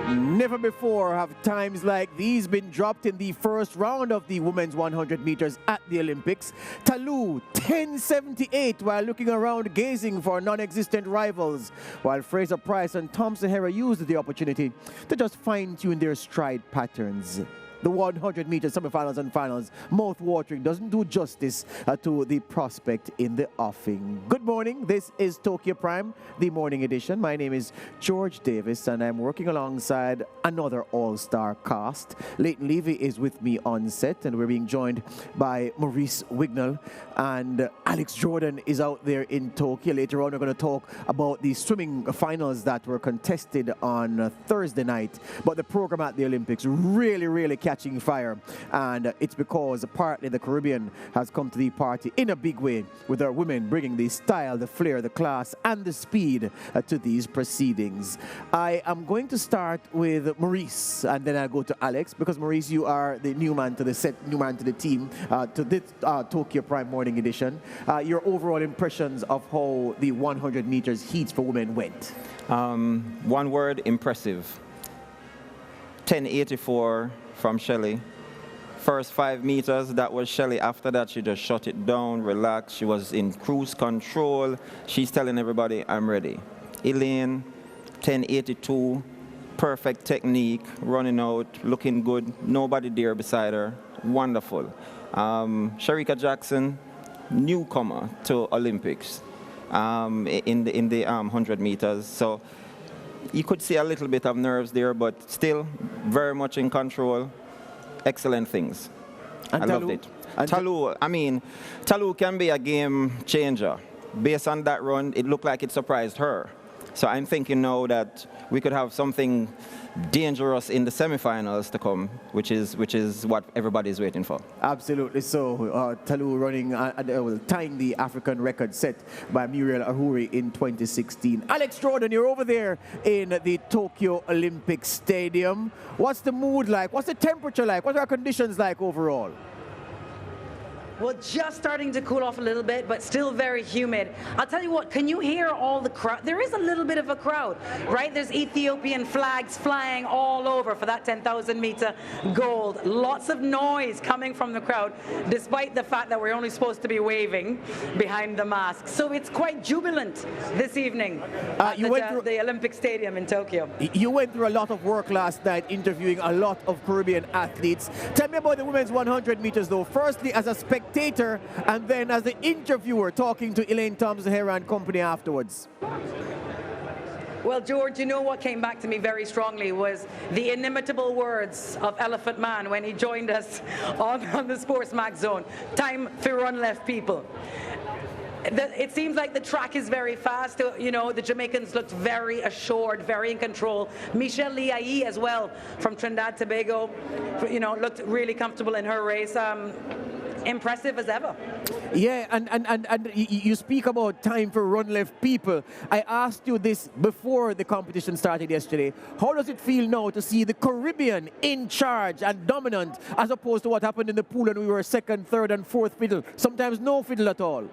Never before have times like these been dropped in the first round of the women's 100 meters at the Olympics. Talou 10.78 while looking around gazing for non-existent rivals, while Fraser Price and Thompson Herah used the opportunity to just fine-tune their stride patterns. The 100 meter semifinals and finals, mouth-watering, doesn't do justice to the prospect in the offing. Good morning, this is Tokyo Prime, the morning edition. My name is George Davis and I'm working alongside another all-star cast. Leighton Levy is with me on set and we're being joined by Maurice Wignall, and Alex Jordan is out there in Tokyo. Later on we're going to talk about the swimming finals that were contested on Thursday night, but the program at the Olympics really catching fire, and it's because partly the Caribbean has come to the party in a big way, with our women bringing the style, the flair, the class and the speed to these proceedings. I am going to start with Maurice and then I'll go to Alex, because Maurice, you are the new man to the set, new man to the team, to this Tokyo Prime morning edition. Your overall impressions of how the 100 meters heats for women went? One word: impressive. 10.84 from Shelly. First 5 meters, that was Shelly. After that, she just shut it down, relaxed. She was in cruise control. She's telling everybody, I'm ready. Elaine, 10.82, perfect technique, running out, looking good. Nobody there beside her. Wonderful. Shericka Jackson, newcomer to Olympics in the 100 meters. So you could see a little bit of nerves there, but still very much in control. Excellent things. And I loved it. Talou, Talou can be a game changer. Based on that run, it looked like it surprised her. So I'm thinking now that we could have something dangerous in the semifinals to come, which is what everybody's waiting for. Absolutely so. Talou running, tying the African record set by Muriel Ahuri in 2016. Alex Jordan, you're over there in the Tokyo Olympic Stadium. What's the mood like? What's the temperature like? What are our conditions like overall? Well, just starting to cool off a little bit, but still very humid. I'll tell you what, can you hear all the crowd? There is a little bit of a crowd, right? There's Ethiopian flags flying all over for that 10,000 meter gold. Lots of noise coming from the crowd, despite the fact that we're only supposed to be waving behind the mask. So it's quite jubilant this evening at the Olympic Stadium in Tokyo. You went through a lot of work last night interviewing a lot of Caribbean athletes. Tell me about the women's 100 meters though. Firstly, as a spectator, and then as the interviewer talking to Elaine Thompson Herah and company afterwards. Well, George, you know what came back to me very strongly was the inimitable words of Elephant Man when he joined us on the SportsMax zone. Time for run left, people. It seems like the track is very fast. You know, the Jamaicans looked very assured, very in control. Michelle Liai as well from Trinidad Tobago, you know, looked really comfortable in her race. Impressive as ever. Yeah, and you speak about time for run left people. I asked you this before the competition started yesterday. How does it feel now to see the Caribbean in charge and dominant, as opposed to what happened in the pool when we were second, third and fourth fiddle? Sometimes no fiddle at all.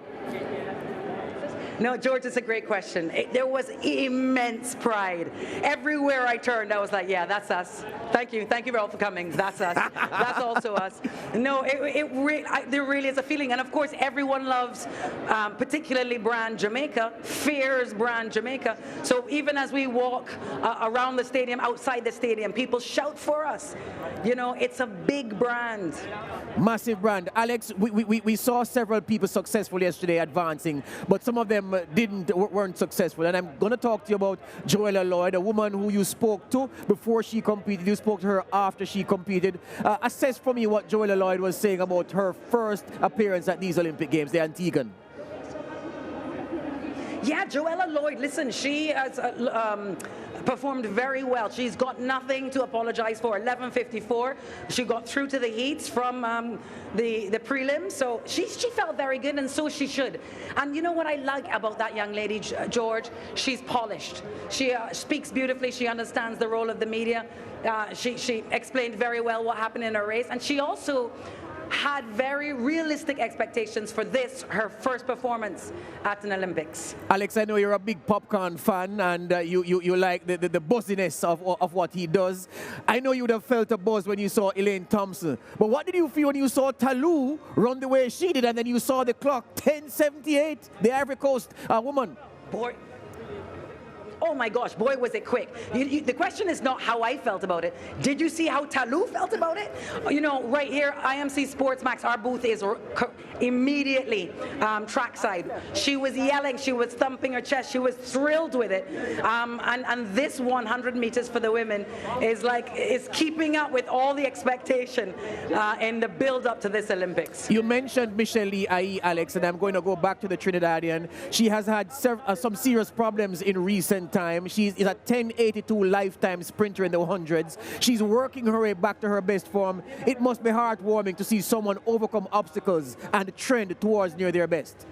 No, George, it's a great question. There was immense pride. Everywhere I turned, I was like, yeah, that's us. Thank you all for coming. That's us. That's also us. No, there really is a feeling. And of course, everyone loves, particularly brand Jamaica, fears brand Jamaica. So even as we walk around the stadium, outside the stadium, people shout for us. You know, it's a big brand. Massive brand. Alex, we saw several people successful yesterday advancing, but some of them weren't successful. And I'm going to talk to you about Joella Lloyd, a woman who you spoke to before she competed. You spoke to her after she competed. Assess for me what Joella Lloyd was saying about her first appearance at these Olympic Games, the Antiguan. Yeah, Joella Lloyd, listen, she has performed very well. She's got nothing to apologize for. 11.54. She got through to the heats from the prelims, so she felt very good, and so she should. And you know what I like about that young lady, George? She's polished. She speaks beautifully. She understands the role of the media. She explained very well what happened in her race, and she also had very realistic expectations for this, her first performance at an Olympics. Alex, I know you're a big popcorn fan, and you like the buzziness of what he does. I know you would have felt a buzz when you saw Elaine Thompson. But what did you feel when you saw Talou run the way she did, and then you saw the clock, 10:78, the Ivory Coast woman? Boy. Oh my gosh, boy, was it quick. The question is not how I felt about it. Did you see how Talou felt about it? You know, right here, IMC SportsMax, our booth is immediately trackside. She was yelling, she was thumping her chest, she was thrilled with it. And this 100 meters for the women is keeping up with all the expectation in the build up to this Olympics. You mentioned Michelle Lee, i.e. Alex, and I'm going to go back to the Trinidadian. She has had some serious problems in recent time. She's a 10:82 lifetime sprinter in the 100s. She's working her way back to her best form. It must be heartwarming to see someone overcome obstacles and trend towards near their best.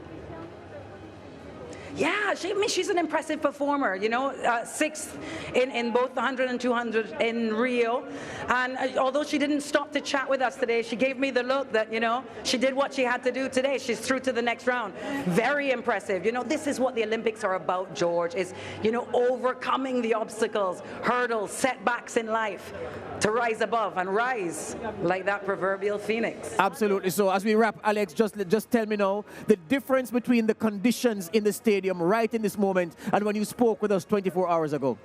Yeah, she's an impressive performer, you know, sixth in both the 100 and 200 in Rio. And although she didn't stop to chat with us today, she gave me the look that, you know, she did what she had to do today. She's through to the next round. Very impressive. You know, this is what the Olympics are about, George, is, you know, overcoming the obstacles, hurdles, setbacks in life to rise above and rise like that proverbial phoenix. Absolutely. So as we wrap, Alex, just tell me now the difference between the conditions in the stadium right in this moment and when you spoke with us 24 hours ago.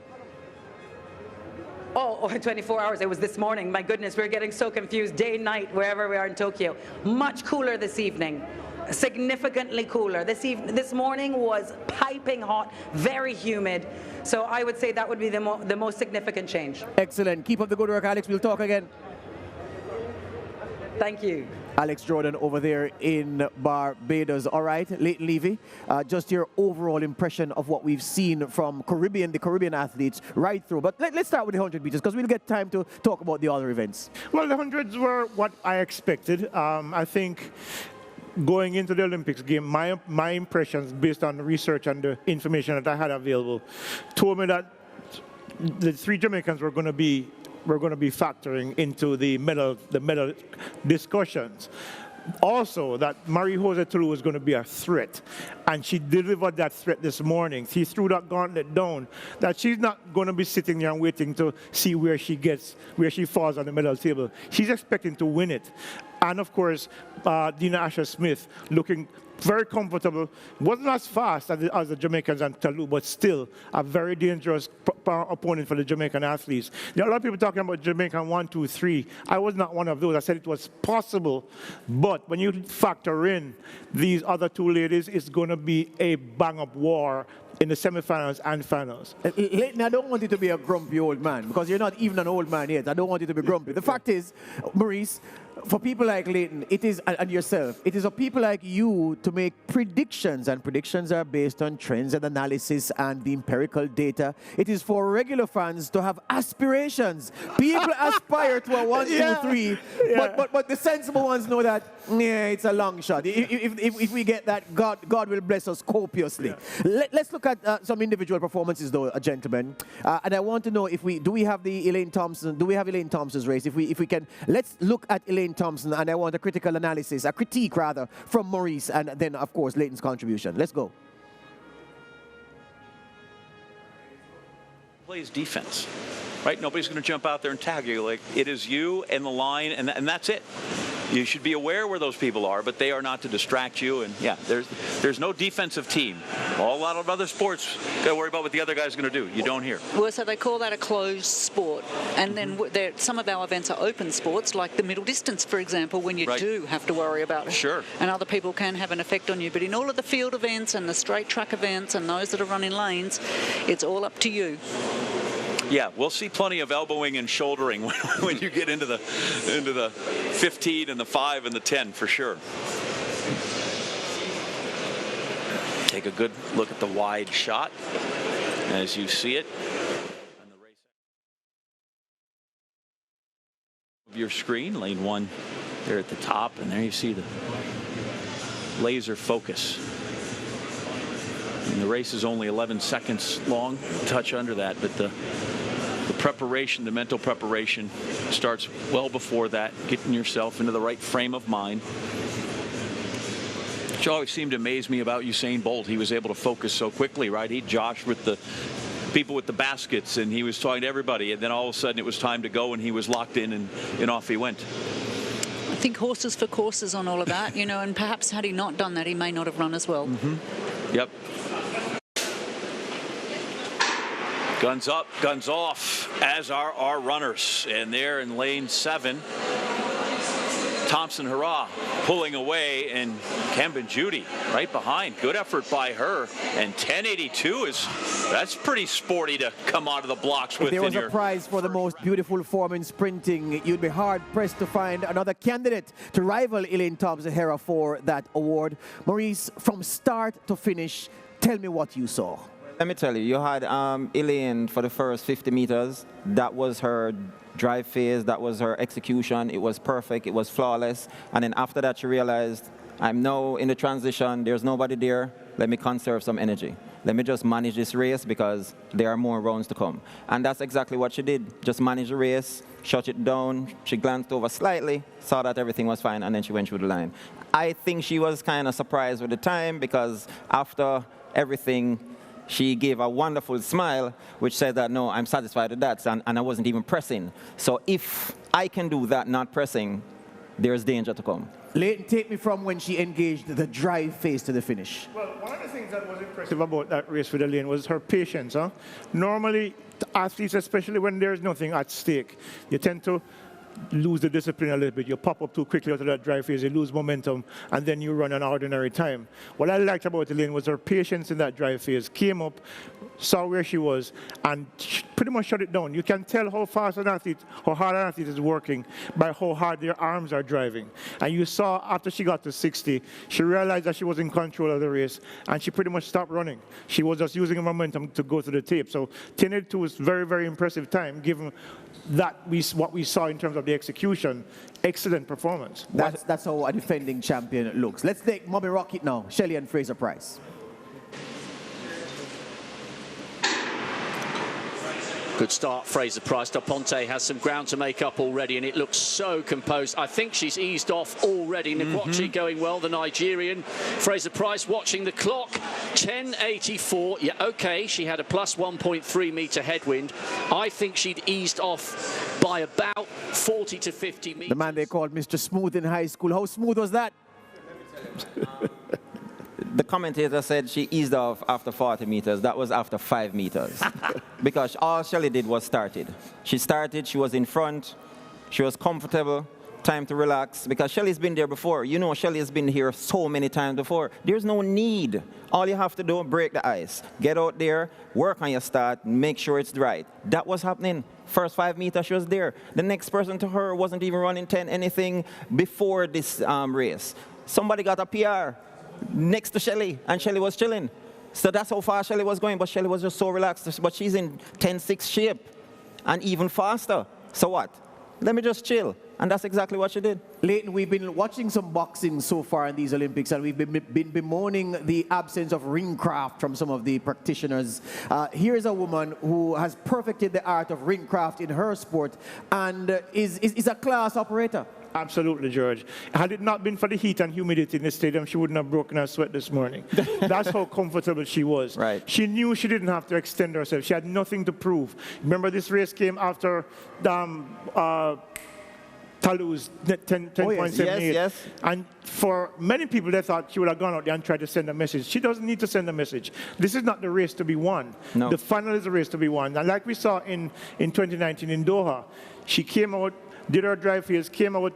Oh, 24 hours. It was this morning. My goodness, we're getting so confused day, night, wherever we are in Tokyo. Much cooler this evening. Significantly cooler. This morning was piping hot, very humid. So I would say that would be the most significant change. Excellent. Keep up the good work, Alex. We'll talk again. Thank you. Alex Jordan over there in Barbados. All right, Leighton Levy, just your overall impression of what we've seen from the Caribbean athletes right through. But let's start with the 100 meters because we'll get time to talk about the other events. Well, the 100s were what I expected. I think going into the Olympics game, my impressions based on the research and the information that I had available told me that the three Jamaicans were going to be factoring into the medal discussions. Also, that Marie-Jose Talou was going to be a threat, and she delivered that threat this morning. She threw that gauntlet down, that she's not going to be sitting there and waiting to see where she falls on the medal table. She's expecting to win it. And of course, Dina Asher-Smith looking very comfortable. Wasn't as fast as the Jamaicans and Talou, but still a very dangerous opponent for the Jamaican athletes. There are a lot of people talking about Jamaican 1, 2, 3. I was not one of those. I said it was possible. But when you factor in these other two ladies, it's going to be a bang-up war in the semifinals and finals. Leighton, I don't want you to be a grumpy old man because you're not even an old man yet. I don't want you to be grumpy. The fact is, Maurice, for people like Leighton, it is, and yourself, it is for people like you to make predictions, and predictions are based on trends and analysis and the empirical data. It is for regular fans to have aspirations. People aspire to a 1, 2, 3, but the sensible ones know that, yeah, it's a long shot. If we get that, God will bless us copiously. Yeah. Let's look at some individual performances, though, gentlemen. And I want to know if do we have Elaine Thompson's race? If we can, let's look at Elaine Thompson, and I want a critical analysis, a critique rather, from Maurice, and then of course Leighton's contribution. Let's go. Plays defense, right? Nobody's going to jump out there and tag you. Like, it is you and the line, and that's it. You should be aware where those people are, but they are not to distract you. And yeah, there's no defensive team. A lot of other sports got to worry about what the other guy's going to do. You don't hear. Well, so they call that a closed sport, and then some of our events are open sports, like the middle distance, for example, when you do have to worry about it. Sure. And other people can have an effect on you. But in all of the field events and the straight track events and those that are running lanes, it's all up to you. Yeah, we'll see plenty of elbowing and shouldering when you get into the 15 and the 5 and the 10 for sure. Take a good look at the wide shot as you see it. And the race of your screen, lane 1 there at the top, and there you see the laser focus. And the race is only 11 seconds long, a touch under that, but the the preparation, the mental preparation starts well before that, getting yourself into the right frame of mind. Which always seemed to amaze me about Usain Bolt. He was able to focus so quickly, right? He joshed with the people with the baskets, and he was talking to everybody, and then all of a sudden it was time to go, and he was locked in, and off he went. I think horses for courses on all of that, you know, and perhaps had he not done that, he may not have run as well. Yep. Guns up, guns off, as are our runners. And there in lane 7, Thompson Hurrah pulling away, and Kemben Judy right behind. Good effort by her. And 10:82 that's pretty sporty to come out of the blocks with. If there was a prize for the most beautiful form in sprinting, you'd be hard-pressed to find another candidate to rival Elaine Thompson-Herah for that award. Maurice, from start to finish, tell me what you saw. Let me tell you, you had Elaine for the first 50 meters. That was her drive phase. That was her execution. It was perfect. It was flawless. And then after that, she realized, I'm now in the transition. There's nobody there. Let me conserve some energy. Let me just manage this race because there are more rounds to come. And that's exactly what she did. Just manage the race, shut it down. She glanced over slightly, saw that everything was fine, and then she went through the line. I think she was kind of surprised with the time because after everything, she gave a wonderful smile, which said that, no, I'm satisfied with that, and I wasn't even pressing. So if I can do that, not pressing, there's danger to come. Leighton, take me from when she engaged the drive phase to the finish. Well, one of the things that was impressive about that race with Elaine was her patience. Huh? Normally, athletes, especially when there's nothing at stake, you tend to lose the discipline a little bit. You pop up too quickly out of that drive phase, you lose momentum, and then you run an ordinary time. What I liked about Elaine was her patience in that drive phase. Came up, saw where she was, and pretty much shut it down. You can tell how fast an athlete, how hard an athlete is working by how hard their arms are driving. And you saw after she got to 60, she realized that she was in control of the race, and she pretty much stopped running. She was just using her momentum to go to the tape. So 10:82 is very, very impressive time, given that what we saw in terms of the execution. Excellent performance. That's how a defending champion looks. Let's take Mommy Rocket now, Shelly-Ann Fraser-Pryce. Good start, Fraser-Pryce. Del Ponte has some ground to make up already, and it looks so composed. I think she's eased off already. Nkwachi going well, the Nigerian. Fraser-Pryce watching the clock. 10:84. Yeah, okay, she had a plus 1.3 meter headwind. I think she'd eased off by about 40 to 50 meters. The man they called Mr. Smooth in high school. How smooth was that? The commentator said she eased off after 40 meters. That was after 5 meters. Because all Shelly did was started. She started, she was in front, she was comfortable, time to relax. Because Shelly's been there before. You know, Shelly has been here so many times before. There's no need. All you have to do, break the ice. Get out there, work on your start, make sure it's right. That was happening. First 5 meters, she was there. The next person to her wasn't even running 10 anything before this race. Somebody got a PR next to Shelly, and Shelly was chilling. So that's how far Shelly was going, but Shelly was just so relaxed. But she's in 10:6 shape, and even faster. So what? Let me just chill. And that's exactly what she did. Leighton, we've been watching some boxing so far in these Olympics, and we've been bemoaning the absence of ring craft from some of the practitioners. Here's a woman who has perfected the art of ring craft in her sport and is a class operator. Absolutely, George. Had it not been for the heat and humidity in the stadium, she wouldn't have broken her sweat this morning. That's how comfortable she was. Right. She knew she didn't have to extend herself. She had nothing to prove. Remember, this race came after Talu's 10.78. Yes. And for many people, they thought she would have gone out there and tried to send a message. She doesn't need to send a message. This is not the race to be won. No. The final is the race to be won. And like we saw in 2019 in Doha, she came out, did her drive phase, came out,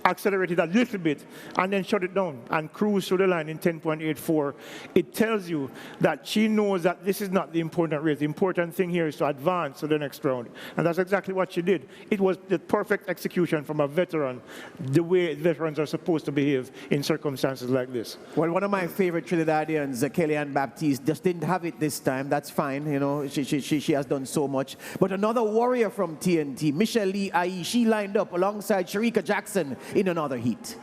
accelerated a little bit, and then shut it down and cruised through the line in 10.84. It tells you that she knows that this is not the important race. The important thing here is to advance to the next round. And that's exactly what she did. It was the perfect execution from a veteran, the way veterans are supposed to behave in circumstances like this. Well, one of my favorite Trinidadians, Kellyanne Baptiste, just didn't have it this time. That's fine, you know, she has done so much. But another warrior from TNT, Michelle Lee Ai, she lined up alongside Sharika Jackson in another heat.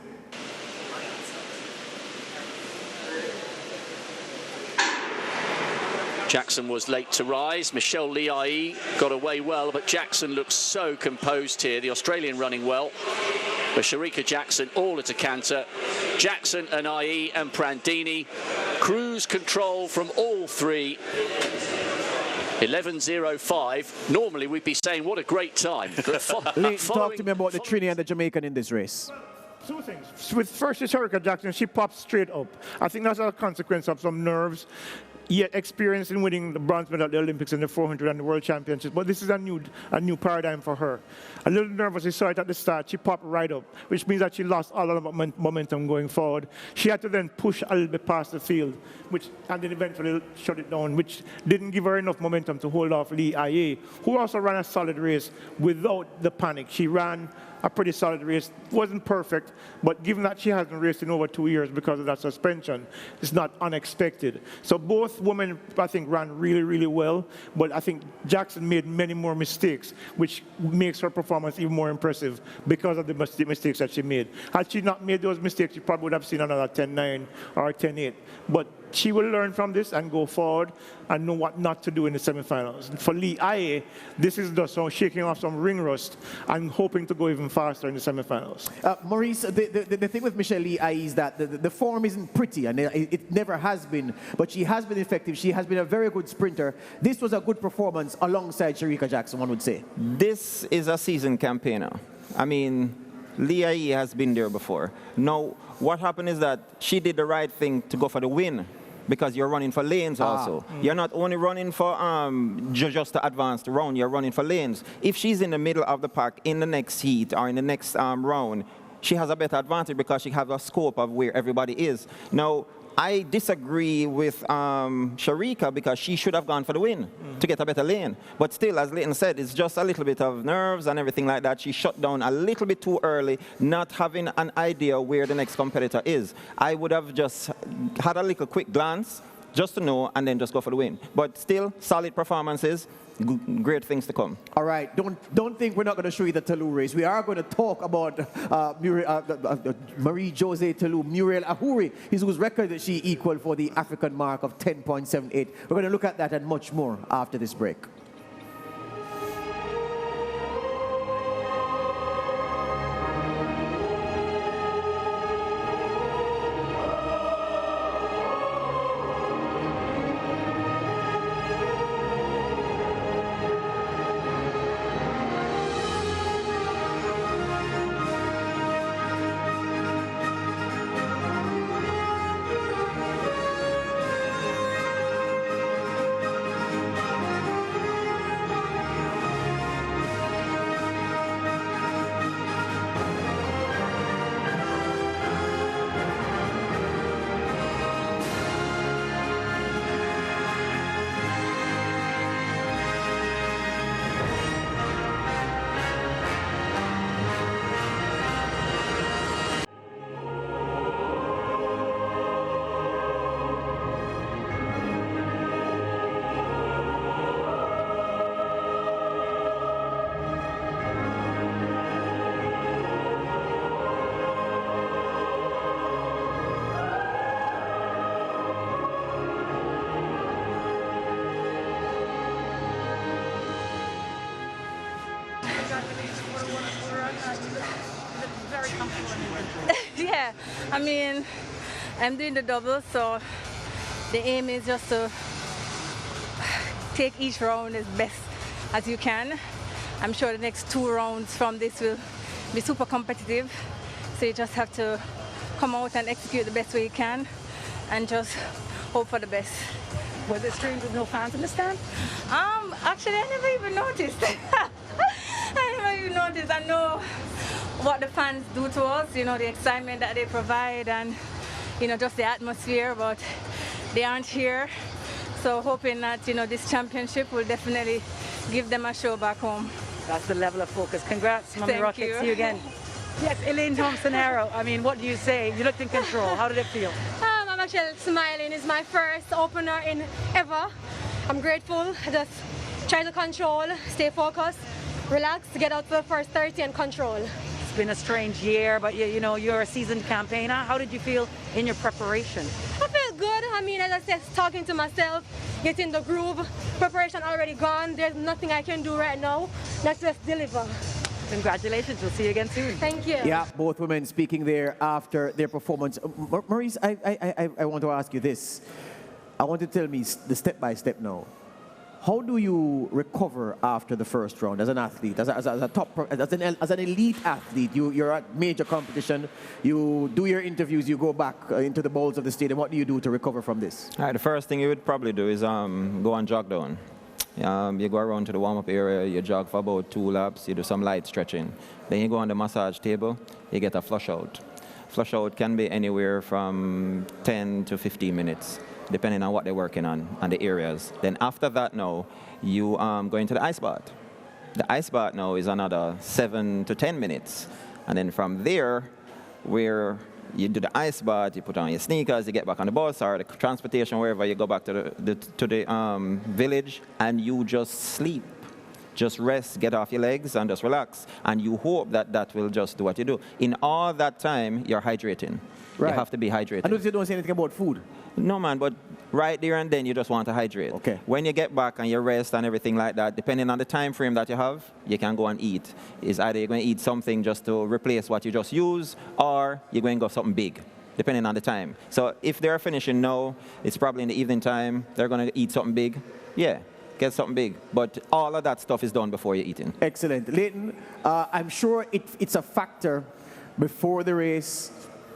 Jackson was late to rise. Michelle Lee got away well, but Jackson looks so composed here. The Australian running well. But Shericka Jackson all at a canter. Jackson and IE and Prandini. Cruise control from all three. 11:05. Normally we'd be saying what a great time. Lee, talk to me about the Trini and the Jamaican in this race. Two things. With first Shericka Jackson, she popped straight up. I think that's a consequence of some nerves. Yet experience in winning the bronze medal at the Olympics and the 400 and the World Championships. But this is a new paradigm for her. A little nervous, we saw it at the start. She popped right up, which means that she lost all of the momentum going forward. She had to then push a little bit past the field, and then eventually shut it down, which didn't give her enough momentum to hold off Lee Aye, who also ran a solid race without the panic. She ran a pretty solid race. Wasn't perfect, but given that she hasn't raced in over 2 years because of that suspension, it's not unexpected. So both women, I think, ran really, really well, but I think Jackson made many more mistakes, which makes her performance even more impressive because of the mistakes that she made. Had she not made those mistakes, you probably would have seen another 10-9 or 10-8. But she will learn from this and go forward and know what not to do in the semifinals. For Lee Aye, this is just shaking off some ring rust and hoping to go even faster in the semifinals. Maurice, the thing with Michelle Lee Aye is that the form isn't pretty, and it never has been, but she has been effective. She has been a very good sprinter. This was a good performance alongside Shericka Jackson, one would say. This is a seasoned campaigner. I mean, Lee Aye has been there before. Now, what happened is that she did the right thing to go for the win, because you're running for lanes also. You're not only running for just to advance the round, you're running for lanes. If she's in the middle of the pack in the next heat or in the next round, she has a better advantage because she has a scope of where everybody is. Now, I disagree with Shericka because she should have gone for the win to get a better lane. But still, as Leighton said, it's just a little bit of nerves and everything like that. She shut down a little bit too early, not having an idea where the next competitor is. I would have just had a little quick glance just to know and then just go for the win. But still, solid performances. Great things to come. All right, don't think we're not going to show you the Talou race. We are going to talk about Marie-Josée Muriel Ahuri, whose record that she equaled for the African mark of 10.78. We're going to look at that and much more after this break. Yeah, I mean, I'm doing the double, so the aim is just to take each round as best as you can. I'm sure the next 2 rounds from this will be super competitive, so you just have to come out and execute the best way you can and just hope for the best. Was it strange with no fans in the stand? Actually, I never even noticed. I never even noticed. I know what the fans do to us, you know, the excitement that they provide and, you know, just the atmosphere, but they aren't here. So hoping that, you know, this championship will definitely give them a show back home. That's the level of focus. Congrats, Mommy Thank Rocket. you. See you again. Yes, Elaine Thompson-Harrow. I mean, what do you say? You looked in control. How did it feel? I'm actually smiling. It's my first opener in ever. I'm grateful. I just try to control, stay focused, relax, get out to the first 30 and control. It's been a strange year, but you know, you're a seasoned campaigner. How did you feel in your preparation? I feel good. I mean, as I said, talking to myself, getting the groove, preparation already gone. There's nothing I can do right now. Let's just deliver. Congratulations. We'll see you again soon. Thank you. Yeah, both women speaking there after their performance. Maurice, I want to ask you this. I want you to tell me the step-by-step now. How do you recover after the first round as an athlete, as an elite athlete? You're at major competition, you do your interviews, you go back into the bowls of the stadium. What do you do to recover from this? All right, the first thing you would probably do is go and jog down. You go around to the warm-up area, you jog for about 2 laps, you do some light stretching. Then you go on the massage table, you get a flush out. Flush out can be anywhere from 10 to 15 minutes, depending on what they're working on and the areas. Then after that now, you go into the ice bath. The ice bath now is another 7 to 10 minutes. And then from there, where you do the ice bath, you put on your sneakers, you get back on the bus or the transportation, wherever you go back to the village, and you just sleep. Just rest, get off your legs, and just relax. And you hope that that will just do what you do. In all that time, you're hydrating. Right. You have to be hydrated. I notice you don't say anything about food. No, man, but right there and then you just want to hydrate. Okay. When you get back and you rest and everything like that, depending on the time frame that you have, you can go and eat. It's either you're going to eat something just to replace what you just used, or you're going to go something big, depending on the time. So if they're finishing now, it's probably in the evening time, they're going to eat something big. Yeah. Get something big, but all of that stuff is done before you're eating. Excellent. Leighton, I'm sure it's a factor before the race,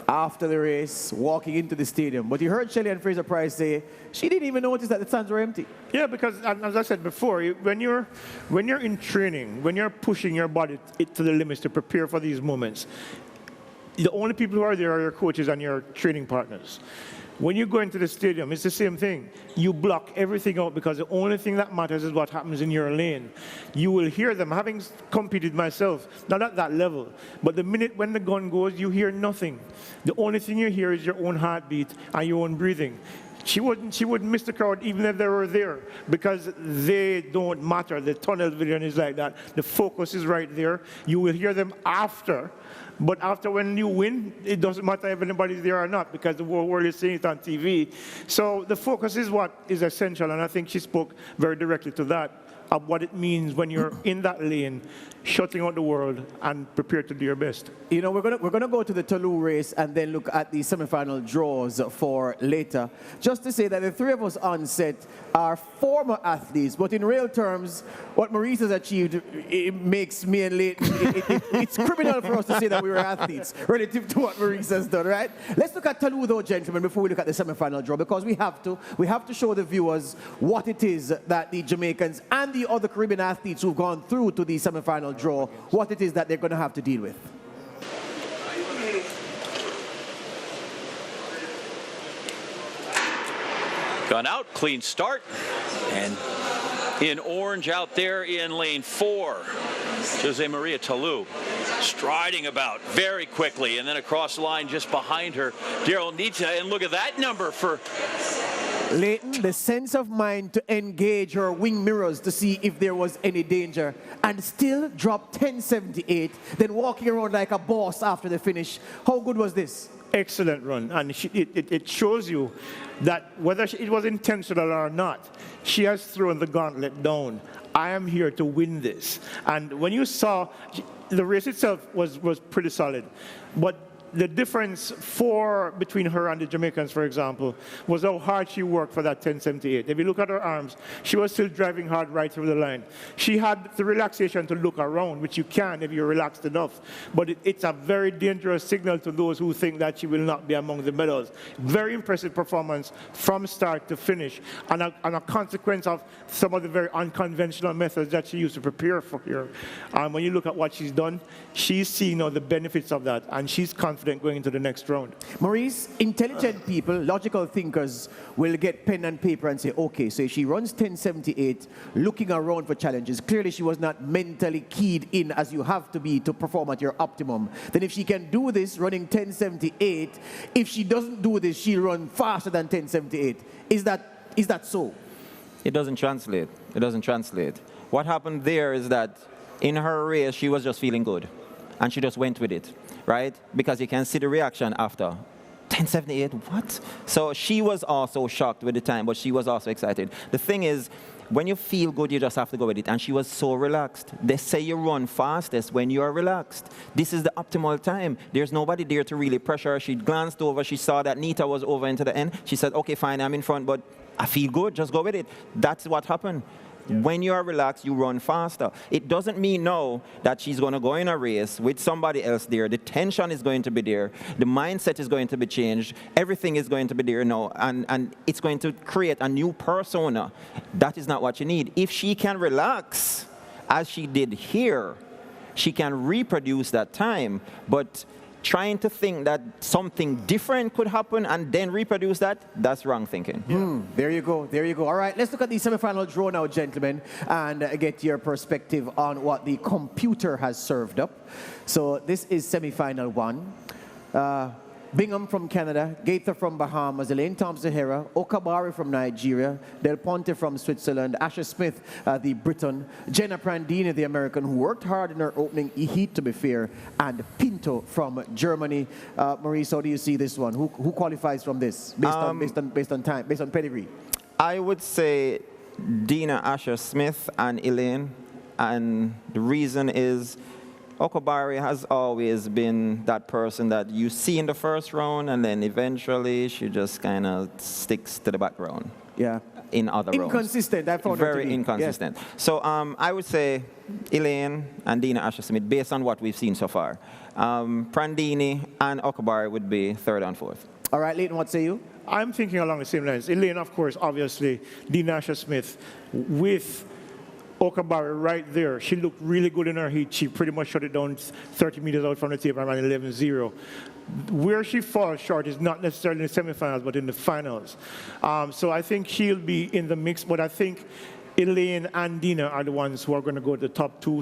after the race, walking into the stadium. But you heard Shelly-Ann Fraser-Pryce say she didn't even notice that the stands were empty. Yeah, because as I said before, when you're in training, when you're pushing your body to the limits to prepare for these moments, the only people who are there are your coaches and your training partners. When you go into the stadium, it's the same thing. You block everything out because the only thing that matters is what happens in your lane. You will hear them, having competed myself, not at that level, but the minute when the gun goes, you hear nothing. The only thing you hear is your own heartbeat and your own breathing. She wouldn't miss the crowd even if they were there, because they don't matter. The tunnel vision is like that. The focus is right there. You will hear them after. But after, when you win, it doesn't matter if anybody's there or not, because the whole world is seeing it on TV. So the focus is what is essential, and I think she spoke very directly to that, of what it means when you're in that lane, shutting out the world and prepared to do your best. You know, we're gonna go to the Toulouse race and then look at the semi-final draws for later. Just to say that the three of us on set are former athletes, but in real terms, what Maurice has achieved, it makes me and Leighton, it's criminal for us to say that we were athletes relative to what Maurice has done, right? Let's look at Toulouse, though, gentlemen, before we look at the semi-final draw, because we have to show the viewers what it is that the Jamaicans and the other Caribbean athletes who've gone through to the semi-final draw, what it is that they're going to have to deal with. Gone out, clean start, and in orange out there in lane 4, Jose Maria Toulouse striding about very quickly, and then across the line just behind her, Daryl Nita, and look at that number for Leighton, the sense of mind to engage her wing mirrors to see if there was any danger, and still drop 10.78, then walking around like a boss after the finish. How good was this? Excellent run, and it shows you that whether it was intentional or not, she has thrown the gauntlet down. I am here to win this. And when you saw, the race itself was pretty solid, but the difference between her and the Jamaicans, for example, was how hard she worked for that 10.78. If you look at her arms, she was still driving hard right through the line. She had the relaxation to look around, which you can if you're relaxed enough. But it's a very dangerous signal to those who think that she will not be among the medals. Very impressive performance from start to finish, and a consequence of some of the very unconventional methods that she used to prepare for here. When you look at what she's done, she's seeing now the benefits of that, and she's confident going into the next round. Maurice, intelligent people, logical thinkers will get pen and paper and say, okay, so if she runs 10.78, looking around for challenges, clearly she was not mentally keyed in as you have to be to perform at your optimum. Then if she can do this running 10.78, if she doesn't do this, she'll run faster than 10.78. Is that so? It doesn't translate. It doesn't translate. What happened there is that in her race, she was just feeling good, and she just went with it. Right? Because you can see the reaction after. 10:78, what? So she was also shocked with the time, but she was also excited. The thing is, when you feel good, you just have to go with it. And she was so relaxed. They say you run fastest when you are relaxed. This is the optimal time. There's nobody there to really pressure her. She glanced over. She saw that Nita was over into the end. She said, okay, fine, I'm in front, but I feel good. Just go with it. That's what happened. When you are relaxed, you run faster. It doesn't mean now that she's going to go in a race with somebody else there. The tension is going to be there. The mindset is going to be changed. Everything is going to be there now. And it's going to create a new persona. That is not what you need. If she can relax, as she did here, she can reproduce that time. But trying to think that something different could happen and then reproduce that, that's wrong thinking. There you go, there you go. All right, let's look at the semifinal draw now, gentlemen, and get your perspective on what the computer has served up. So this is semifinal 1. Bingham from Canada, Gaither from Bahamas, Elaine Thompson-Herah, Okabari from Nigeria, Del Ponte from Switzerland, Asher Smith, the Briton, Jenna Prandini, the American, who worked hard in her opening heat, to be fair, and Pinto from Germany. Maurice, how do you see this one? Who qualifies from this based on time, based on pedigree? I would say Dina, Asher Smith, and Elaine, and the reason is Okabari has always been that person that you see in the first round, and then eventually she just kind of sticks to the background. Yeah. In other rounds. Inconsistent, I found her to Very be. inconsistent. Yes. So I would say Elaine and Dina Asher Smith, based on what we've seen so far. Prandini and Okabari would be 3rd and 4th. All right, Leighton, what say you? I'm thinking along the same lines. Elaine, of course, obviously, Dina Asher Smith with Okabari right there. She looked really good in her heat. She pretty much shut it down 30 meters out from the tape around 11-0. Where she falls short is not necessarily in the semifinals, but in the finals. So I think she'll be in the mix, but I think Elaine and Dina are the ones who are going to go to the top 2.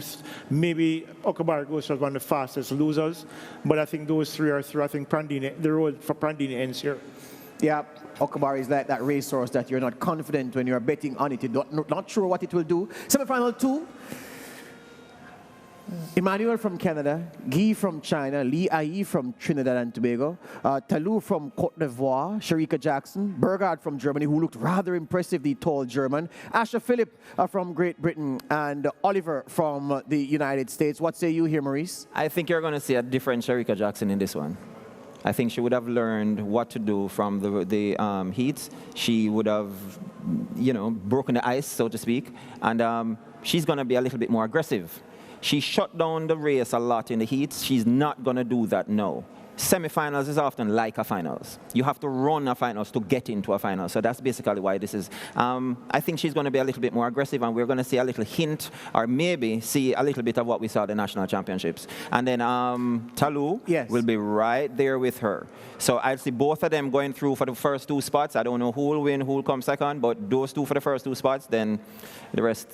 Maybe Okabari goes as one of the fastest losers, but I think those 3 are through. I think Prandini, the road for Prandini ends here. Yeah, Okabari is like that racehorse that you're not confident when you're betting on it. You're not sure what it will do. Semifinal 2. Emmanuel from Canada, Guy from China, Lee Ai from Trinidad and Tobago, Talou from Cote d'Ivoire, Sherika Jackson, Burgard from Germany, who looked rather impressive, the tall German, Asher Phillip from Great Britain, and Oliver from the United States. What say you here, Maurice? I think you're going to see a different Sherika Jackson in this one. I think she would have learned what to do from the heats. She would have, broken the ice, so to speak, and she's going to be a little bit more aggressive. She shut down the race a lot in the heats. She's not going to do that now. Semifinals is often like a finals. You have to run a finals to get into a final. So that's basically why this is. I think she's going to be a little bit more aggressive, and we're going to see a little hint, or maybe see a little bit of what we saw at the national championships. And then Talou will be right there with her. So I'll see both of them going through for the first 2 spots. I don't know who will win, who will come second, but those 2 for the first 2 spots, then the rest.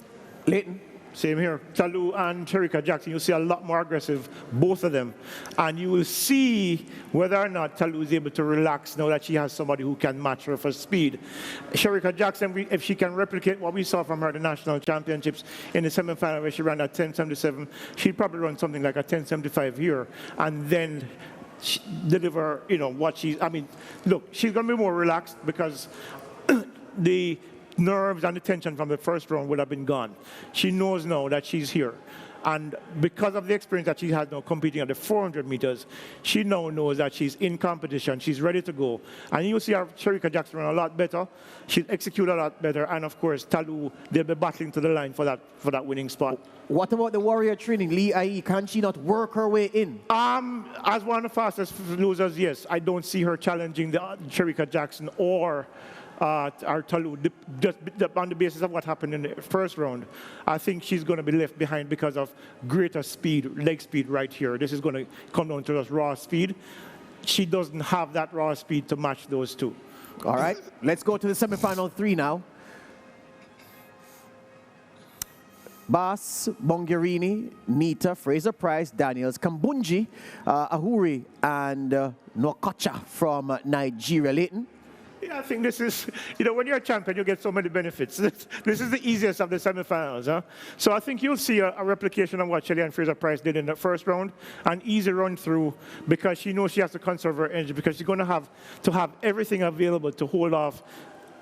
Leighton. Same here. Talou and Sherika Jackson, you'll see a lot more aggressive, both of them. And you will see whether or not Talou is able to relax now that she has somebody who can match her for speed. Sherika Jackson, if she can replicate what we saw from her at the national championships in the semifinal where she ran at 10:77, she'd probably run something like a 10:75 here. And then deliver, what look, she's going to be more relaxed because the nerves and the tension from the first round would have been gone. She knows now that she's here. And because of the experience that she has now competing at the 400 meters, she now knows that she's in competition. She's ready to go. And you'll see Sherika Jackson run a lot better. She'll execute a lot better. And of course, Talou, they'll be battling to the line for that winning spot. What about the warrior training, Lee Ai? Can she not work her way in? As one of the fastest losers, yes. I don't see her challenging the Sherika Jackson or Talou, just on the basis of what happened in the first round. I think she's going to be left behind because of greater speed, leg speed right here. This is going to come down to just raw speed. She doesn't have that raw speed to match those 2. All right, let's go to the semifinal 3 now. Bass, Bongirini, Nita, Fraser-Price, Daniels, Kambunji, Ahuri, and Nwakocha from Nigeria. Leighton? Yeah, I think this is, when you're a champion, you get so many benefits. This is the easiest of the semifinals. Huh? So I think you'll see a replication of what Shelly-Ann Fraser-Pryce did in the first round, an easy run through, because she knows she has to conserve her energy, because she's going to have everything available to hold off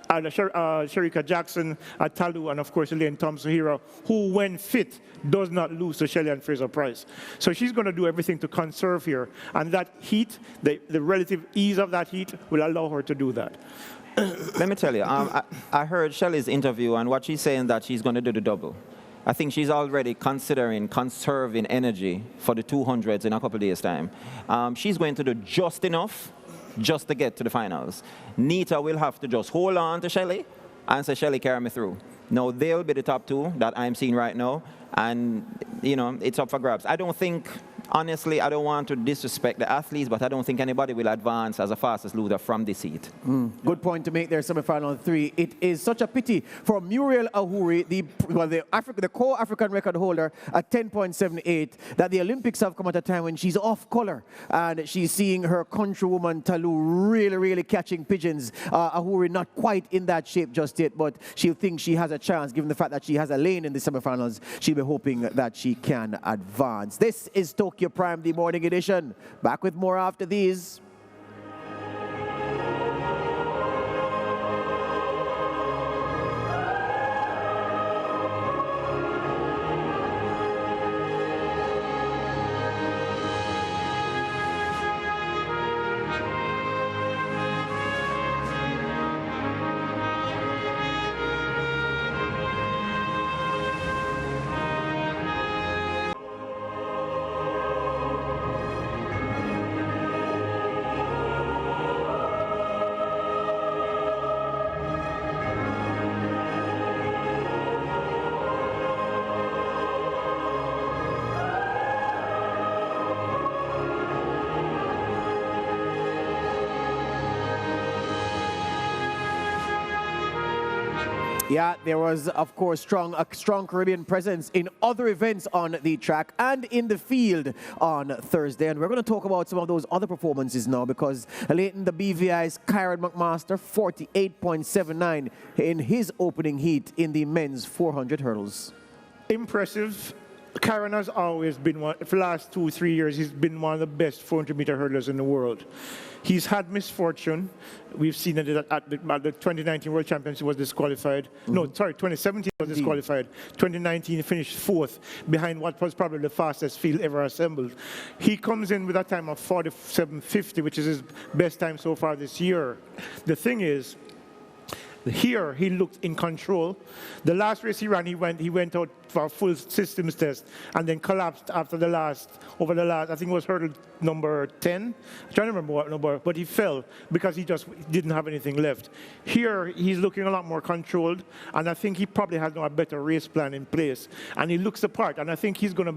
Shericka Jackson, Talu, and of course Elaine Thompson-Herah, who when fit does not lose to Shelly-Ann Fraser-Pryce. So she's going to do everything to conserve here, and that heat, the relative ease of that heat will allow her to do that. Let me tell you, I heard Shelly's interview, and what she's saying that she's going to do the double. I think she's already considering conserving energy for the 200s in a couple of days' time. She's going to do just enough just to get to the finals. Nita will have to just hold on to Shelly and say, Shelly, carry me through. Now, they'll be the top two that I'm seeing right now, and, it's up for grabs. I don't think, honestly, I don't want to disrespect the athletes, but I don't think anybody will advance as a fastest loser from this heat. Good point to make there, semifinal 3. It is such a pity for Muriel Ahuri, the co-African record holder at 10.78, that the Olympics have come at a time when she's off color, and she's seeing her countrywoman Talu really catching pigeons. Ahuri not quite in that shape just yet, but she'll think she has a chance, given the fact that she has a lane in the semifinals. She'll be hoping that she can advance. This is Tokyo Prime, the morning edition. Back with more after these. Yeah, there was, of course, a strong Caribbean presence in other events on the track and in the field on Thursday. And we're going to talk about some of those other performances now, because Leighton, the BVI's Kyron McMaster, 48.79 in his opening heat in the men's 400 hurdles. Impressive. Kyron has always been for the last 2-3 years, he's been one of the best 400-meter hurdlers in the world. He's had misfortune. We've seen it at the 2019 World Championship, he was disqualified. No, sorry, 2017 was disqualified. 2019 finished 4th behind what was probably the fastest field ever assembled. He comes in with a time of 47.50, which is his best time so far this year. The thing is, here he looked in control. The last race he ran, he went out for a full systems test and then collapsed after over the last, I think it was hurdle number 10. I'm trying to remember what number, but he fell because he just didn't have anything left. Here he's looking a lot more controlled, and I think he probably has a better race plan in place, and he looks the part, and I think he's going to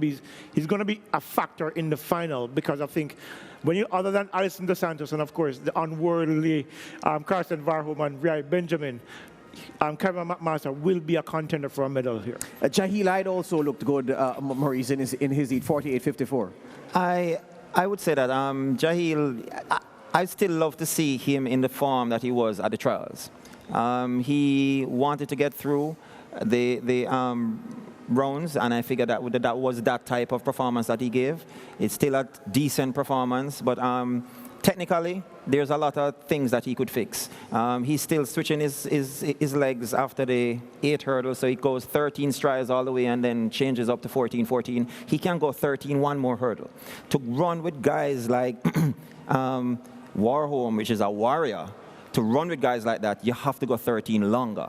be a factor in the final, because I think other than Alison Dos Santos and of course the unworldly Karsten Warholm and Rai Benjamin, Kyron McMaster will be a contender for a medal here. Jahil Hyde also looked good, Maurice, in his heat, 48.54. I would say that Jahil, I still love to see him in the form that he was at the trials. He wanted to get through the rounds, and I figured that was that type of performance that he gave. It's still a decent performance, but technically, there's a lot of things that he could fix. He's still switching his legs after the 8 hurdles, so he goes 13 strides all the way and then changes up to 14. He can go 13 one more hurdle. To run with guys like Warholm, which is a warrior, to run with guys like that, you have to go 13 longer.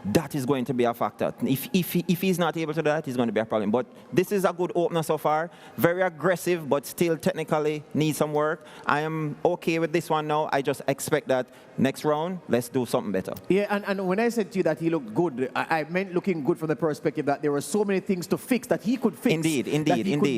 That is going to be a factor. If he's not able to do that, he's going to be a problem. But this is a good opener so far. Very aggressive, but still technically needs some work. I am okay with this one now. I just expect that next round, let's do something better. Yeah, and when I said to you that he looked good, I meant looking good from the perspective that there were so many things to fix that he could fix. Indeed.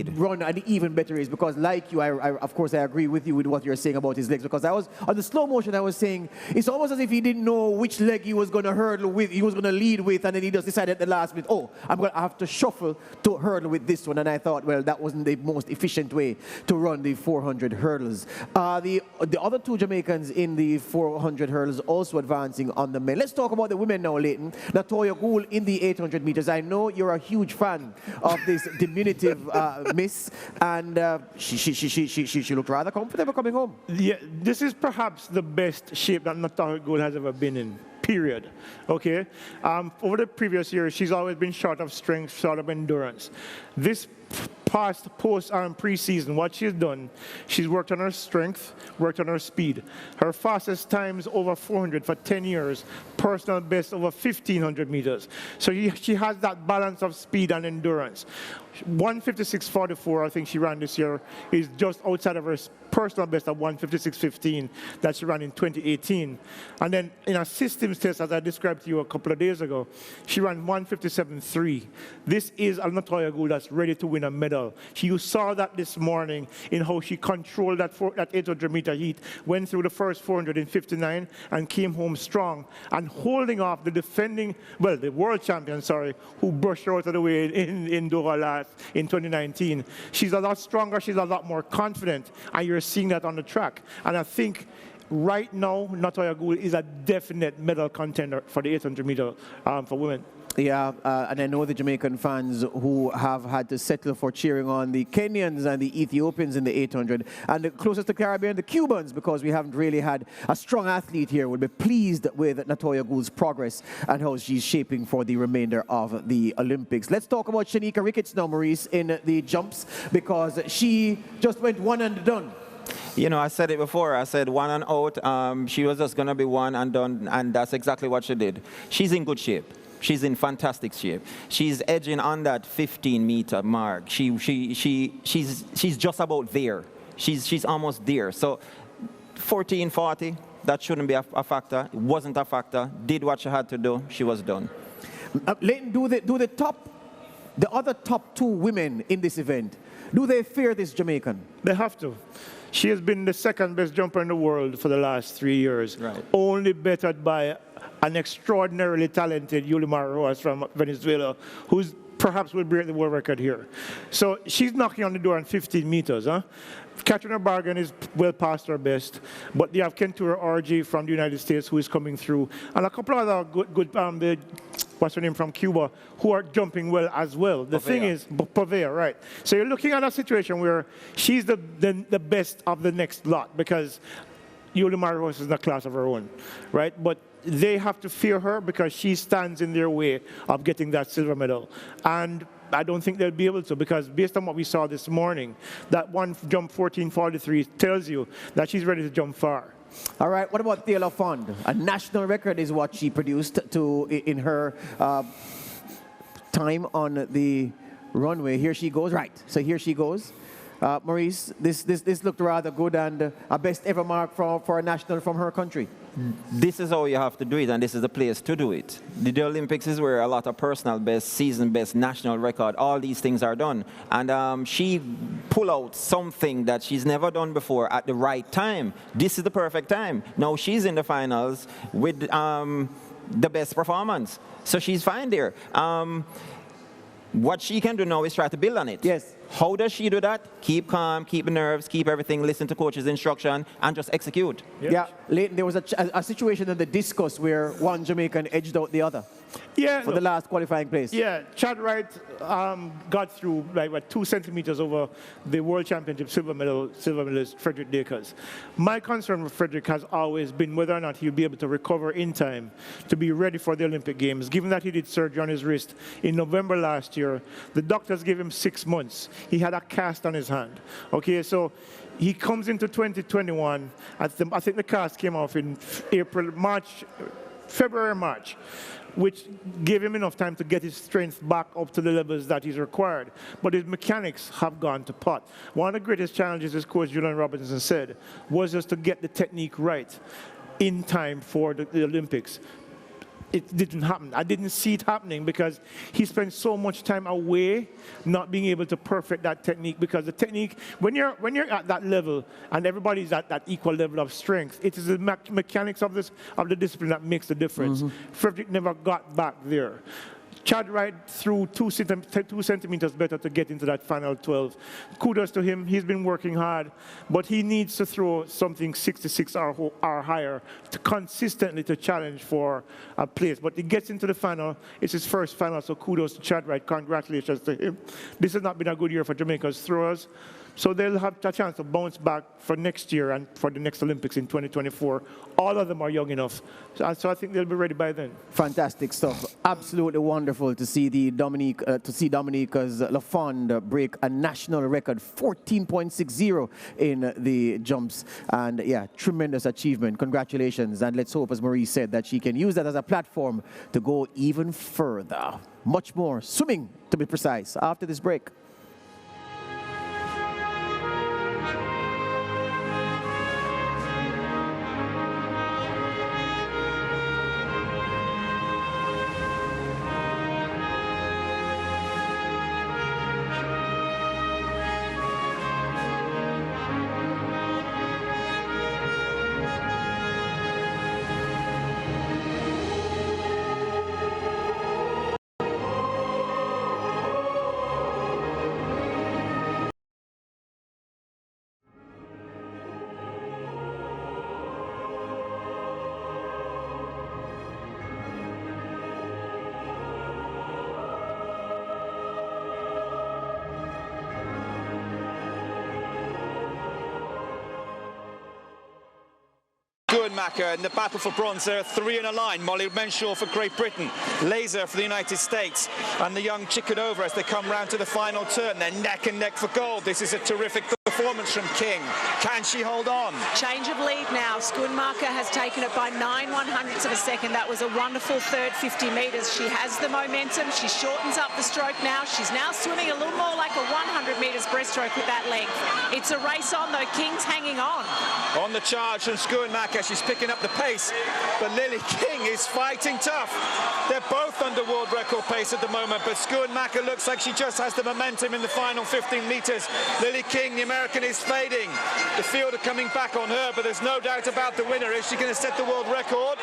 Could run an even better race. Because like you, of course, I agree with you with what you're saying about his legs. Because I was, on the slow motion, I was saying, it's almost as if he didn't know which leg he was going to hurdle with. He was going to lead with, and then he just decided at the last minute, oh, I'm going to have to shuffle to hurdle with this one. And I thought, well, that wasn't the most efficient way to run the 400 hurdles. The other two Jamaicans in the 400 hurdles also advancing on the men. Let's talk about the women now, Leighton. NATOYA GOULE in the 800 meters. I know you're a huge fan of this diminutive miss, and she looked rather comfortable coming home. Yeah, this is perhaps the best shape that NATOYA GOULE has ever been in. Period. Okay? Over the previous years, she's always been short of strength, short of endurance. This post pre-season, what she's done, she's worked on her strength, worked on her speed. Her fastest times over 400 for 10 years, personal best over 1,500 meters. So she has that balance of speed and endurance. 156.44, I think she ran this year, is just outside of her personal best of 156.15 that she ran in 2018. And then in a systems test, as I described to you a couple of days ago, she ran 157.3. This is a NATOYA GOULE that's ready to win a medal. You saw that this morning in how she controlled that 800-meter heat, went through the first 400 in 59 and came home strong and holding off the the world champion, who brushed her out of the way in Doha in 2019. She's a lot stronger, she's a lot more confident, and you're seeing that on the track. And I think right now, NATOYA GOULE is a definite medal contender for the 800 meter for women. Yeah, and I know the Jamaican fans who have had to settle for cheering on the Kenyans and the Ethiopians in the 800. And the closest to Caribbean, the Cubans, because we haven't really had a strong athlete here, will be pleased with NATOYA GOULE's progress and how she's shaping for the remainder of the Olympics. Let's talk about Shanika Ricketts now, Maurice, in the jumps, because she just went one and done. You know, I said it before. I said one and out. She was just going to be one and done, and that's exactly what she did. She's in good shape. She's in fantastic shape. She's edging on that 15-meter mark. She's just about there. She's almost there. So 14:40, that shouldn't be a factor. It wasn't a factor. Did what she had to do. She was done. Leighton, do the other top two women in this event, do they fear this Jamaican? They have to. She has been the second best jumper in the world for the last 3 years, right. Only bettered by an extraordinarily talented Yulimar Rojas from Venezuela, who's perhaps will break the world record here. So she's knocking on the door on 15 meters. Katrina Bargan is well past her best, but they have Kentura RG from the United States who is coming through, and a couple of other good what's her name, from Cuba, who are jumping well as well. The thing is, Povea, right. So you're looking at a situation where she's the best of the next lot, because Yulimar Rojas is in a class of her own, right? But they have to fear her because she stands in their way of getting that silver medal. And I don't think they'll be able to, because based on what we saw this morning, that one jump 14:43 tells you that she's ready to jump far. All right, what about Thea Lafond? A national record is what she produced in her time on the runway. Here she goes. Right, so here she goes. Maurice, this looked rather good, and a best ever mark for a national from her country. This is how you have to do it, and this is the place to do it. The Olympics is where a lot of personal best, season best, national record, all these things are done. And she pulled out something that she's never done before at the right time. This is the perfect time. Now she's in the finals with the best performance. So she's fine there. What she can do now is try to build on it. Yes. How does she do that? Keep calm, keep the nerves, keep everything, listen to coach's instruction, and just execute. Yep. Yeah, Leighton, there was a situation in the discus where one Jamaican edged out the other. Yeah, for the last qualifying place. Yeah, Chad Wright got through like 2 centimeters over the World Championship silver medalist Frederick Dakers. My concern with Frederick has always been whether or not he'll be able to recover in time to be ready for the Olympic Games. Given that he did surgery on his wrist in November last year, the doctors gave him 6 months. He had a cast on his hand. Okay, so he comes into 2021. I think the cast came off in February, March, which gave him enough time to get his strength back up to the levels that he's required. But his mechanics have gone to pot. One of the greatest challenges, as Coach Julian Robinson said, was just to get the technique right in time for the Olympics. it didn't happen. I didn't see it happening because he spent so much time away not being able to perfect that technique, because the technique, when you're at that level and everybody's at that equal level of strength, it is the mechanics of the discipline that makes the difference. Frederick never got back there. Chad Wright threw 2 centimeters better to get into that final 12. Kudos to him. He's been working hard, but he needs to throw something 66 or higher to consistently to challenge for a place. But he gets into the final. It's his first final, so kudos to Chad Wright. Congratulations to him. This has not been a good year for Jamaica's throwers. So they'll have a chance to bounce back for next year and for the next Olympics in 2024. All of them are young enough. So I think they'll be ready by then. Fantastic stuff. Absolutely wonderful to see Dominica's Lafond break a national record, 14.60 in the jumps. And yeah, tremendous achievement. Congratulations. And let's hope, as Marie said, that she can use that as a platform to go even further. Much more swimming, to be precise, after this break. Schoenmaker in the battle for bronze. There are 3 in a line. Molly Renshaw for Great Britain, Laser for the United States, and the young Chikadova as they come round to the final turn. They're neck and neck for gold. This is a terrific performance from King. Can she hold on? Change of lead now. Schoenmaker has taken it by 9/100ths of a second. That was a wonderful third 50 metres. She has the momentum. She shortens up the stroke now. She's now swimming a little more like a 100 metres breaststroke with that length. It's a race on, though. King's hanging on. On the charge from Schoenmaker. She's picking up the pace, but Lily King is fighting tough. They're both under world record pace at the moment, but Schoenmaker looks like she just has the momentum in the final 15 metres. Lily King, the American, is fading. The field are coming back on her, but there's no doubt about the winner. Is she going to set the world record?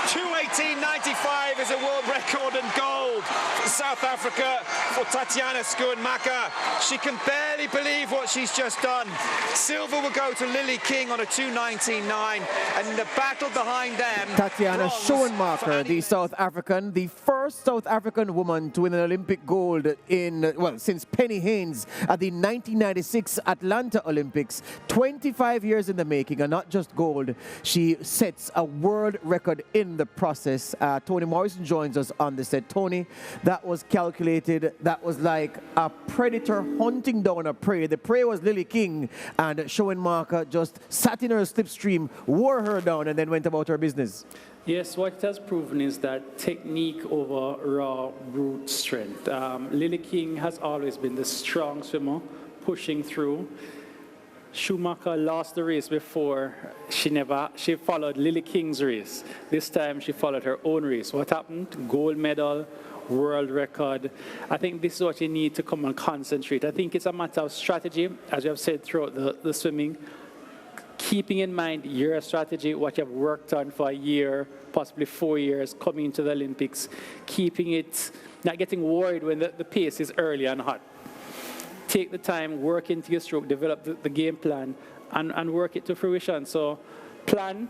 2:18.95 is a world record in gold for South Africa for Tatiana Schoenmaker. She can barely believe what she's just done. Silver will go to Lily King on a 2:19.9, and in the battle behind them, Tatiana Schoenmaker, the South African, the first South African woman to win an Olympic gold in, well, since Penny Haynes at the 1996 Atlanta Olympics. 25 years in the making, and not just gold. She sets a world record in the process. Tony Morrison joins us on the set. Tony, that was calculated. That was like a predator hunting down a prey. The prey was Lily King, and Schoenmaker just sat in her slipstream, wore her down, and then went about her business. Yes, what it has proven is that technique over raw brute strength. Lily King has always been the strong swimmer, pushing through. Schumacher lost the race before. She followed Lily King's race. This time she followed her own race. What happened? Gold medal, world record. I think this is what you need to come and concentrate. I think it's a matter of strategy, as you have said throughout the swimming. Keeping in mind your strategy, what you have worked on for a year, possibly 4 years, coming into the Olympics. Keeping it, not getting worried when the pace is early and hot. Take the time, work into your stroke, develop the game plan, and work it to fruition. So plan,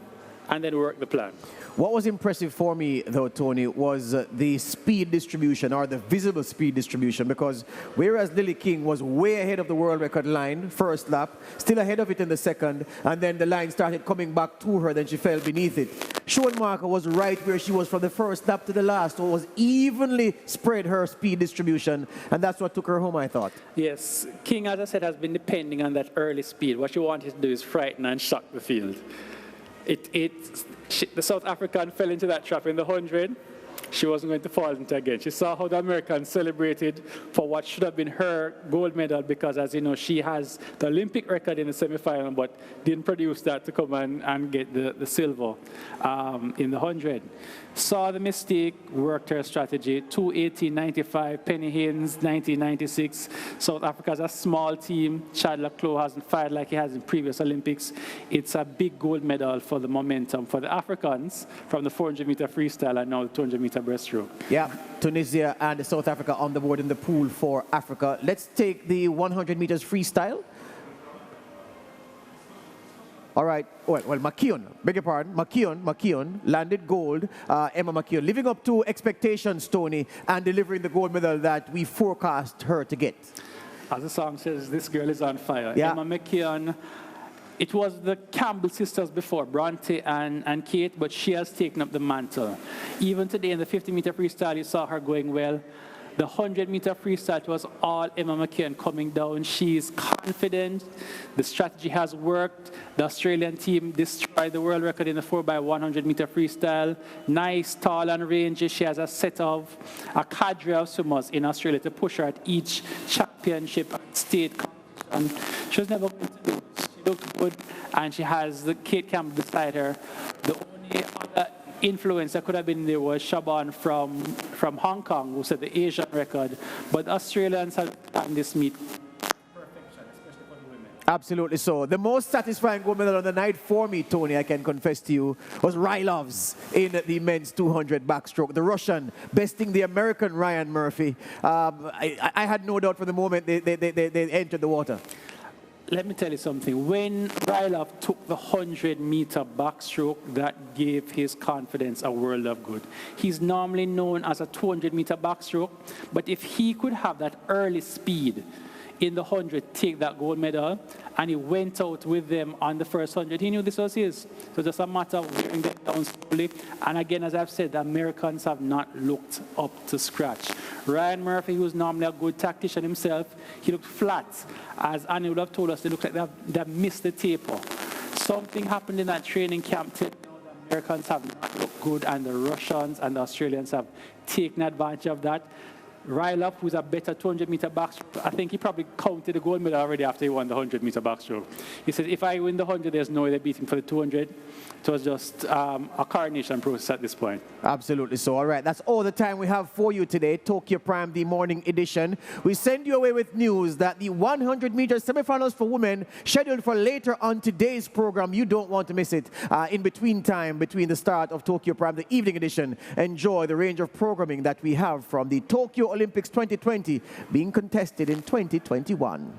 and then work the plan. What was impressive for me, though, Tony, was the speed distribution, or the visible speed distribution, because whereas Lily King was way ahead of the world record line, first lap, still ahead of it in the second, and then the line started coming back to her, then she fell beneath it. Schoenmaker was right where she was from the first lap to the last, so it was evenly spread, her speed distribution, and that's what took her home, I thought. Yes, King, as I said, has been depending on that early speed. What she wanted to do is frighten and shock the field. The South African fell into that trap in the 100. she wasn't going to fall into again. She saw how the Americans celebrated for what should have been her gold medal because, as you know, she has the Olympic record in the semifinal, but didn't produce that to come and get the silver in the 100. Saw the mistake, worked her strategy. 2:18.95, Penny Haynes, 1996. South Africa's a small team. Chad Leclos hasn't fired like he has in previous Olympics. It's a big gold medal for the momentum for the Africans from the 400-meter freestyle and now the 200-meter breaststroke. Yeah, Tunisia and South Africa on the board in the pool for Africa. Let's take the 100 meters freestyle. All right, well, McKeown, beg your pardon, McKeown landed gold. Emma McKeown living up to expectations, Tony, and delivering the gold medal that we forecast her to get. As the song says, this girl is on fire. Yeah. Emma McKeown, it was the Campbell sisters before, Bronte and Kate, but she has taken up the mantle. Even today in the 50-meter freestyle, you saw her going well. The 100-meter freestyle was all Emma McKeown coming down. She's confident. The strategy has worked. The Australian team destroyed the world record in the 4x100-meter freestyle. Nice, tall, and rangy. She has a set of a cadre of swimmers in Australia to push her at each championship and state competition. She was never going to do it. She looked good, and she has the Kate Campbell beside her. The only other influence that could have been there was Shaban from Hong Kong, who set the Asian record. But Australians have done this meet perfection, especially for the women. Absolutely so. The most satisfying gold medal on the night for me, Tony, I can confess to you, was Rylov's in the men's 200 backstroke. The Russian besting the American Ryan Murphy. I had no doubt for the moment they entered the water. Let me tell you something. When Rylov took the 100-meter backstroke, that gave his confidence a world of good. He's normally known as a 200-meter backstroke, but if he could have that early speed in the 100, take that gold medal, and he went out with them on the first 100. He knew this was his. So just a matter of wearing them down slowly. And again, as I've said, the Americans have not looked up to scratch. Ryan Murphy, who's normally a good tactician himself, he looked flat. As Annie would have told us, they looked like they missed the taper. Something happened in that training camp. The Americans have not looked good, and the Russians and the Australians have taken advantage of that. Rylov, who's a better 200-meter backstroke, I think he probably counted the gold medal already after he won the 100-meter backstroke. He said, if I win the 100, there's no way they beat him for the 200. It was just a coronation process at this point. Absolutely so. All right, that's all the time we have for you today. Tokyo Prime, the morning edition. We send you away with news that the 100-meter semifinals for women scheduled for later on today's program. You don't want to miss it. In between time, between the start of Tokyo Prime, the evening edition, enjoy the range of programming that we have from the Tokyo Olympics 2020 being contested in 2021.